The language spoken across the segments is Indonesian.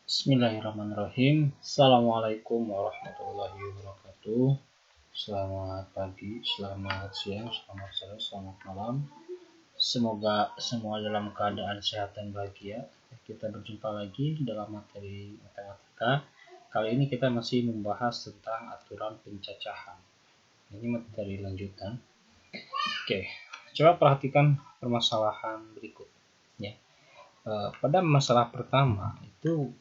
Bismillahirrahmanirrahim. Assalamualaikum warahmatullahi wabarakatuh. Selamat pagi, selamat siang, selamat sore, selamat malam. Semoga semua dalam keadaan sehat dan bahagia. Kita berjumpa lagi dalam materi matematika. Kali ini kita masih membahas tentang aturan pencacahan. Ini materi lanjutan. Oke, coba perhatikan permasalahan berikut. Ya. Pada masalah pertama itu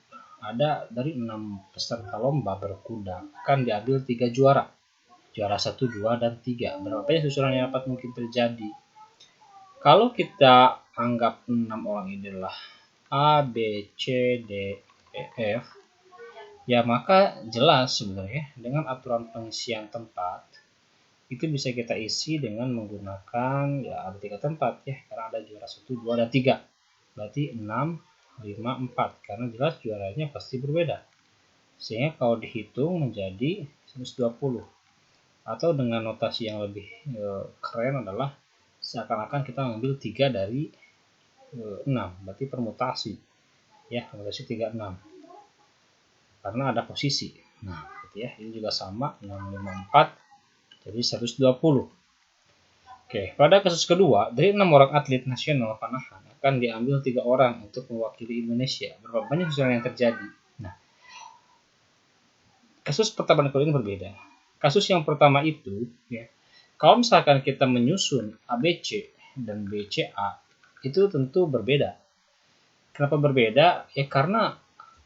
ada dari 6 peserta lomba berkuda akan diambil 3 juara. Juara 1, 2, dan 3. Berapa banyak susunan yang dapat mungkin terjadi? Kalau kita anggap 6 orang ini adalah A, B, C, D, E, F, ya maka jelas sebenarnya dengan aturan pengisian tempat itu bisa kita isi dengan menggunakan ya ada 3 tempat ya, karena ada juara 1, 2, dan 3. Berarti 6, 5, 4, karena jelas juaranya pasti berbeda. Sehingga kalau dihitung menjadi 120. Atau dengan notasi yang lebih keren adalah seakan-akan kita mengambil 3 dari 6, berarti permutasi. Ya, permutasi 3, 6. Karena ada posisi. Nah, gitu ya. Ini juga sama 6, 5, 4 jadi 120. Oke, pada kasus kedua, dari 6 orang atlet nasional panahan akan diambil 3 orang untuk mewakili Indonesia. Berapa banyak susunan yang terjadi? Nah, kasus pertama dan kedua ini berbeda. Kasus yang pertama itu, ya, kalau misalkan kita menyusun ABC dan BCA, itu tentu berbeda. Kenapa berbeda? Ya karena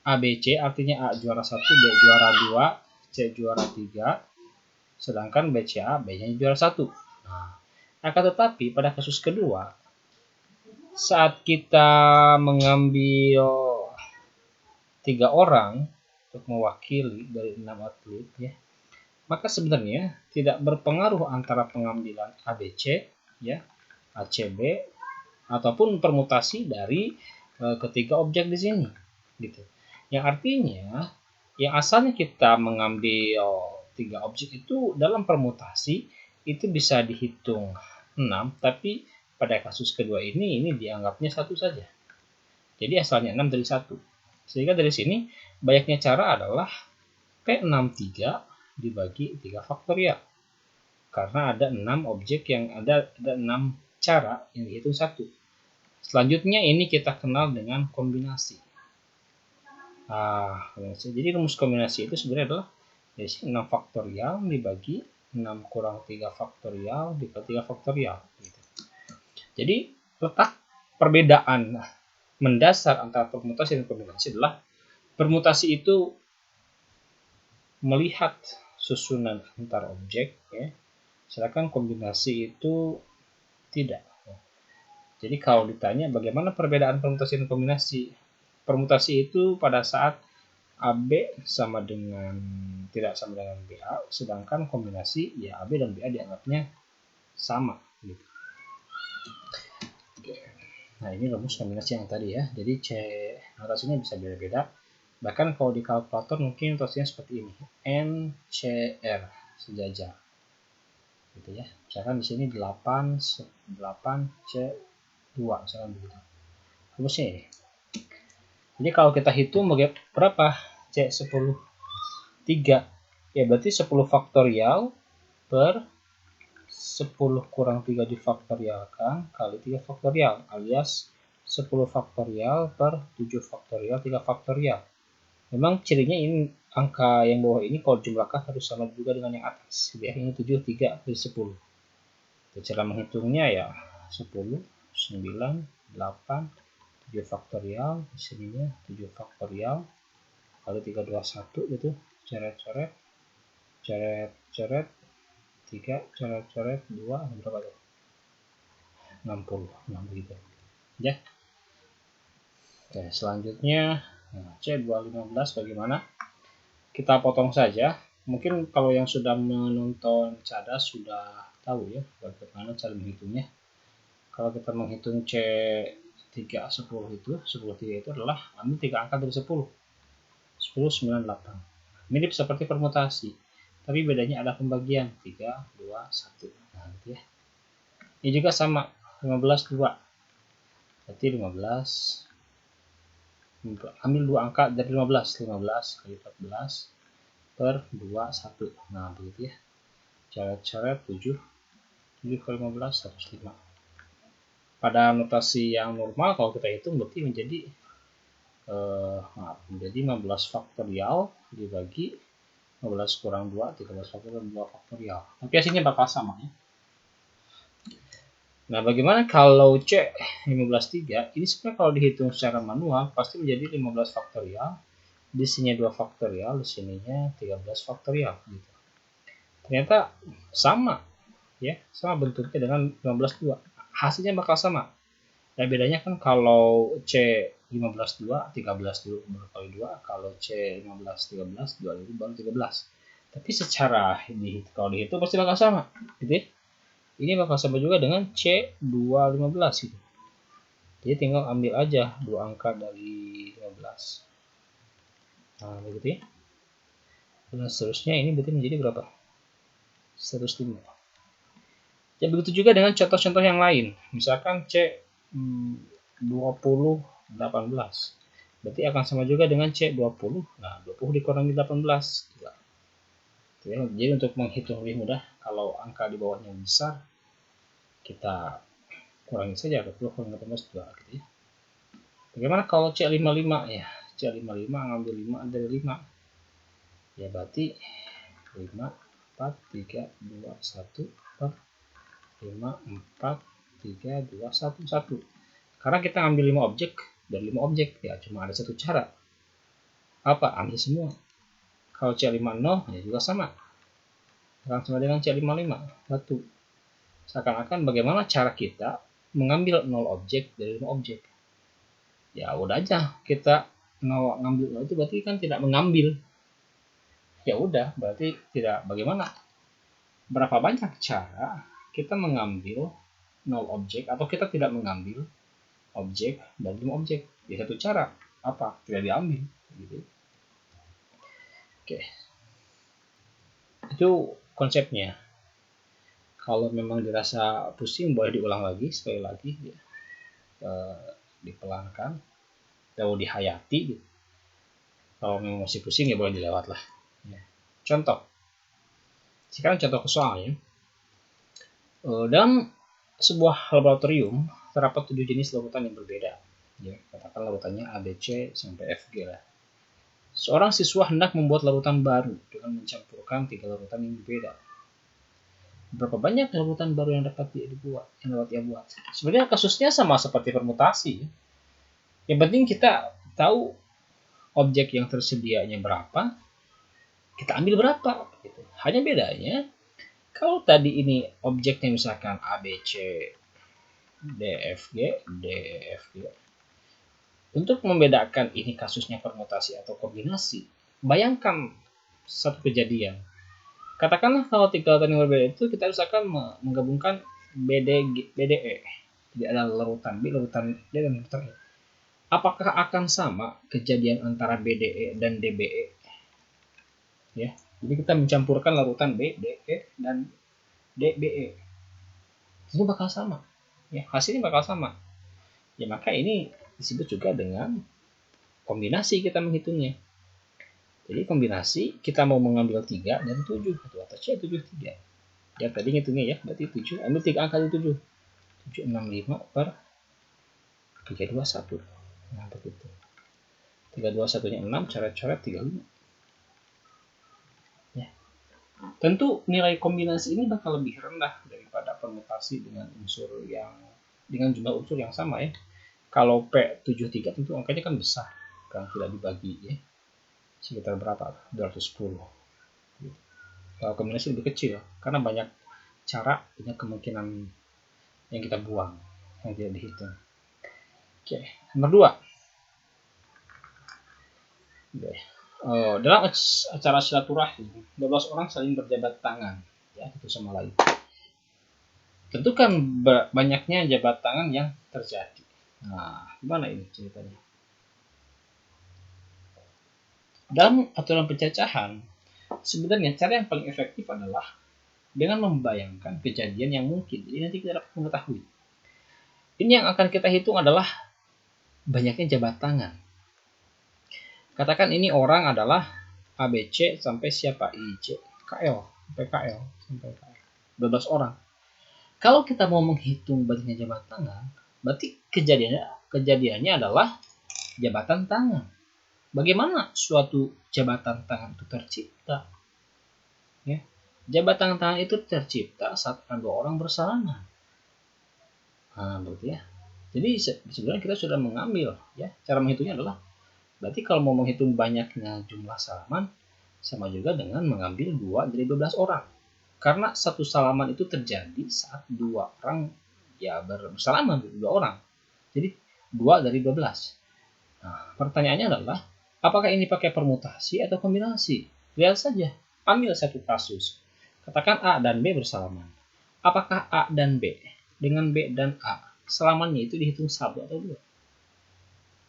ABC artinya A juara 1, B juara 2, C juara 3, sedangkan BCA B-nya juara 1. Nah, akan tetapi pada kasus kedua, saat kita mengambil 3 orang untuk mewakili dari 6 atlet ya, maka sebenarnya tidak berpengaruh antara pengambilan ABC ya, ACB ataupun permutasi dari ketiga objek di sini gitu. Yang artinya yang asalnya kita mengambil 3 objek itu dalam permutasi itu bisa dihitung 6, tapi pada kasus kedua ini dianggapnya 1 saja. Jadi asalnya 6 dari 1. Sehingga dari sini banyaknya cara adalah P63 dibagi 3 faktorial. Karena ada 6 objek yang ada 6 cara yang dihitung 1. Selanjutnya ini kita kenal dengan kombinasi. Jadi rumus kombinasi itu sebenarnya adalah 6 faktorial dibagi 6 kurang 3 faktorial dikali 3 faktorial. Gitu. Jadi letak perbedaan mendasar antara permutasi dan kombinasi adalah permutasi itu melihat susunan antar objek, ya, sedangkan kombinasi itu tidak. Jadi kalau ditanya bagaimana perbedaan permutasi dan kombinasi, permutasi itu pada saat AB sama dengan tidak sama dengan BA, sedangkan kombinasi ya AB dan BA dianggapnya sama. Gitu. Nah ini rumus kombinasi yang tadi ya. Jadi C notasinya bisa beda-beda. Bahkan kalau di kalkulator mungkin notasinya seperti ini, NCR sejajar. Gitu ya. Misalkan di sini 8 C2 misalkan begitu. Rumusnya ini. Jadi kalau kita hitung berapa C10 3, ya berarti 10 faktorial per 10 kurang 3 difaktorialkan kali 3 faktorial alias 10 faktorial per 7 faktorial 3 faktorial. Memang cirinya ini angka yang bawah ini kalau jumlahkan harus sama juga dengan yang atas. Jadi ini 7, 3 dari 10. Cara menghitungnya ya 10, 9, 8, 7 faktorial, di sininya 7 faktorial kali 3, 2, 1 gitu, coret-coret, coret-coret, 3, coret-coret, 2, berapa tuh? 60, nah begitu. Ya. Oke, selanjutnya C215 bagaimana? Kita potong saja. Mungkin kalau yang sudah menonton cadas sudah tahu ya bagaimana cara menghitungnya. Kalau kita menghitung C310 itu, 10 itu adalah ambil 3 angka dari 10. 10, 9, 8. Mirip seperti permutasi, tapi bedanya ada pembagian 3, 2, 1. Nah, gitu ya. Ini juga sama 15, 2. Berarti 15, ambil dua angka dari 15 kali 14 per 21. Nah begitu ya, coret-coret 7 kali 15 105. Pada notasi yang normal kalau kita hitung berarti menjadi 15 faktorial dibagi 15 kurang 2, 13 faktorial, 2 faktorial. Tapi hasilnya bakal sama ya. Nah, bagaimana kalau C 15/3? Ini sebenarnya kalau dihitung secara manual pasti menjadi 15 faktorial, di sini 2 faktorial, di sininya 13 faktorial gitu. Ternyata sama ya, sama bentuknya dengan 15/2. Hasilnya bakal sama. Nah, bedanya kan kalau C 15/2, 13 dulu baru kali 2, kalau C 15/13, 2 dulu baru 13. Tapi secara kalau dihitung pasti bakal sama, gitu ya. Ini bakal sama juga dengan C215 gitu. Jadi tinggal ambil aja dua angka dari 15. Nah, begitu ya. Dan seterusnya ini berarti menjadi berapa? 105. Ya begitu juga dengan contoh-contoh yang lain. Misalkan C2018. Berarti akan sama juga dengan C20. Nah, 20 dikurangi 18. Jadi untuk menghitung lebih mudah, kalau angka di bawahnya besar, kita kurangi saja 20 kurang 18 2 gitu ya. Bagaimana kalau C55 ya? C55 ngambil 5 dari 5. Ya berarti 5 4 3 2 1 per 5 4 3 2 1 1. Karena kita ngambil 5 objek dari 5 objek ya, cuma ada satu cara. Apa? Ambil semua. Kalau C50 ya juga sama. Akan sama dengan C55 1. Seakan-akan bagaimana cara kita mengambil 0 objek dari 5 objek. Ya udah aja, kita ngambil 0 itu berarti kan tidak mengambil. Ya udah, berarti tidak. Bagaimana? Berapa banyak cara kita mengambil 0 objek atau kita tidak mengambil objek dari 5 objek? Ya satu cara. Apa? Tidak diambil gitu. Oke. Itu konsepnya. Kalau memang dirasa pusing boleh diulang lagi sekali lagi ya. Dipelankan atau dihayati gitu. Kalau memang masih pusing ya boleh dilewat lah ya. Contoh, sekarang contoh ke soal ya. Dalam sebuah laboratorium terdapat 7 jenis larutan yang berbeda ya, katakan larutannya ABC sampai FG lah. Seorang siswa hendak membuat larutan baru dengan mencampurkan 3 larutan yang berbeda. Berapa banyak larutan baru yang dapat dia buat? Sebenarnya kasusnya sama seperti permutasi. Yang penting kita tahu objek yang tersedianya berapa, kita ambil berapa. Gitu. Hanya bedanya, kalau tadi ini objeknya misalkan ABC, DFG, DFG. Untuk membedakan ini kasusnya permutasi atau kombinasi, bayangkan satu kejadian. Katakanlah kalau 3 larutan yang berbeda itu kita usahakan menggabungkan BDE. Jadi ada larutan B, larutan D, dan larutan E. Apakah akan sama kejadian antara BDE dan DBE? Ya, jadi kita mencampurkan larutan B, DE, dan DBE. Itu bakal sama. Ya, hasilnya bakal sama. Ya, maka ini disebut juga dengan kombinasi kita menghitungnya. Jadi kombinasi kita mau mengambil 3 dan 7 atau C 73. Ya tadi ngitungnya ya, berarti 7 ambil 3 angka di 7. 765 per 321. Nah begitu. 321 nya 6, coret-coret 35. Ya. Tentu nilai kombinasi ini bakal lebih rendah daripada permutasi dengan jumlah unsur yang sama ya. Kalau P73 tentu angkanya kan besar, kan tidak dibagi ya. Sekitar berapa? 210. Kalau kombinasi lebih kecil karena banyak cara, banyak kemungkinan yang kita buang yang tidak dihitung. Oke, nomor 2. Dalam acara silaturahim, 12 orang saling berjabat tangan ya satu sama lain. Tentukan banyaknya jabat tangan yang terjadi. Nah, gimana ini ceritanya? Dalam aturan pencacahan, sebenarnya cara yang paling efektif adalah dengan membayangkan kejadian yang mungkin. Jadi nanti kita dapat mengetahui. Ini yang akan kita hitung adalah banyaknya jabat tangan. Katakan ini orang adalah ABC sampai siapa? IJ, KL, sampai KL, sampai KL. 12 orang. Kalau kita mau menghitung banyaknya jabatan tangan, berarti kejadiannya adalah jabatan tangan. Bagaimana suatu jabatan tangan itu tercipta? Ya, jabatan tangan itu tercipta saat ada 2 orang bersalaman. Nah, berarti ya. Jadi sebenarnya kita sudah mengambil, ya. Cara menghitungnya adalah, berarti kalau mau menghitung banyaknya jumlah salaman, sama juga dengan mengambil 2 dari 12 orang. Karena satu salaman itu terjadi saat 2 orang ya bersalaman, 2 orang. Jadi 2 dari 12. Nah, pertanyaannya adalah, apakah ini pakai permutasi atau kombinasi? Lihat saja, ambil satu kasus. Katakan A dan B bersalaman. Apakah A dan B dengan B dan A salamannya itu dihitung 1 atau 2?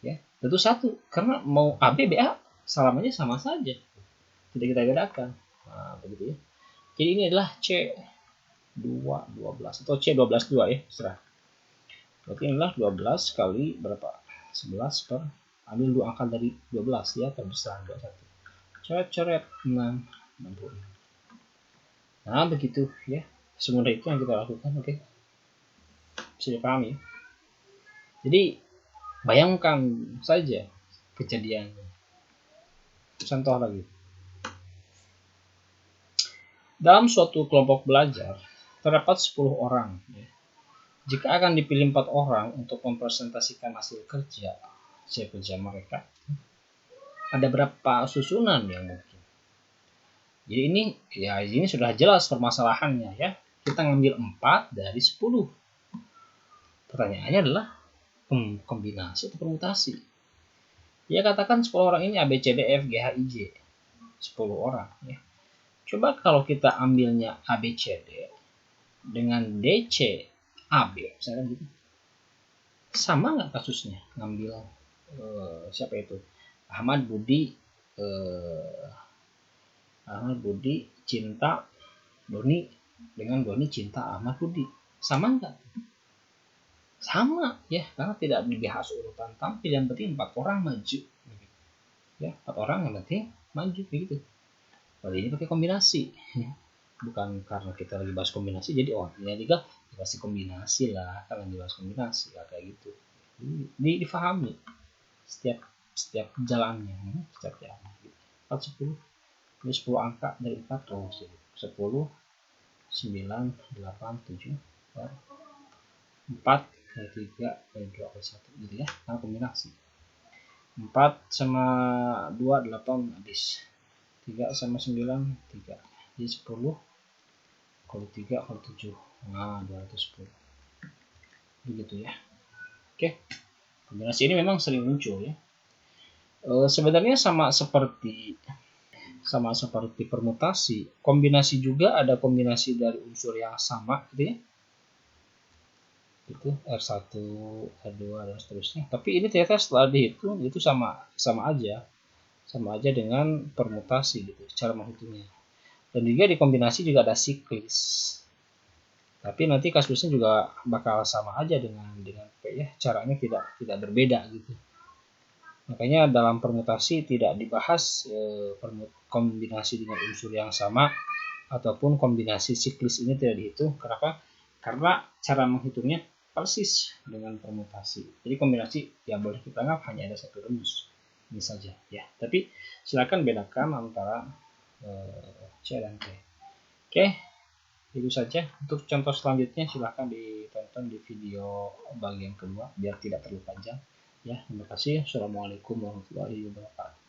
Ya, tentu 1, karena mau AB, BA salamannya sama saja. Tidak kita bedakan. Nah, begitu ya. Jadi ini adalah C212 atau C12 2 ya, serah. Berarti inilah 12 kali berapa? 11 per, ambil 2 angka dari 12 ya, terbesar 21. Coret-coret 6, 60. Nah, begitu ya. Semudah itu yang kita lakukan, oke. Bisa dipahami. Jadi bayangkan saja kejadiannya. Contoh lagi. Dalam suatu kelompok belajar, terdapat 10 orang. Jika akan dipilih 4 orang untuk mempresentasikan hasil kerja mereka, ada berapa susunan yang mungkin? Jadi ini sudah jelas permasalahannya ya. Kita ngambil 4 dari 10. Pertanyaannya adalah kombinasi atau permutasi. Ya, katakan 10 orang ini A, B, C, D, F, G, H, I, J. 10 orang ya. Coba kalau kita ambilnya A, B, C, D dengan D, C, A, B, misalnya gitu. Sama nggak kasusnya? Ngambil siapa itu? Ahmad Budi cinta Doni dengan Doni cinta Ahmad Budi. Sama nggak? Sama ya, karena tidak dibahas urutan tampil, yang penting 4 orang maju. Ya, 4 orang yang penting maju begitu. Kali ini pakai kombinasi, bukan karena kita lagi bahas kombinasi jadi ini juga dikasih kombinasi lah, kalau dibahas kombinasi kayak gitu. Difahami setiap jalannya, setiap jalannya. 4, 10, ini 10 angka dari 4 terus 10, 9, 8, 7, 4, kali 3, kali 2, kali 1 gitu ya, karena kombinasi. 4 sama 2, 8 habis. 3 sama 9, 3. Jadi 10 kali 3 kali 7. Nah, 210. Begitu ya. Oke. Kombinasi ini memang sering muncul ya. Sebenarnya sama seperti permutasi. Kombinasi juga ada kombinasi dari unsur yang sama gitu ya. Itu R1, R2 dan seterusnya. Tapi ini ternyata setelah dihitung itu sama aja dengan permutasi gitu cara menghitungnya. Dan juga di kombinasi juga ada siklis, tapi nanti kasusnya juga bakal sama aja dengan ya, caranya tidak berbeda gitu. Makanya dalam permutasi tidak dibahas kombinasi dengan unsur yang sama ataupun kombinasi siklis, ini tidak dihitung. Kenapa? Karena cara menghitungnya persis dengan permutasi. Jadi kombinasi yang boleh kita anggap hanya ada satu rumus. Ini saja ya, tapi silakan bedakan antara C dan T. Oke, itu saja. Untuk contoh selanjutnya silakan ditonton di video bagian kedua biar tidak terlalu panjang ya. Terima kasih. Assalamualaikum warahmatullahi wabarakatuh.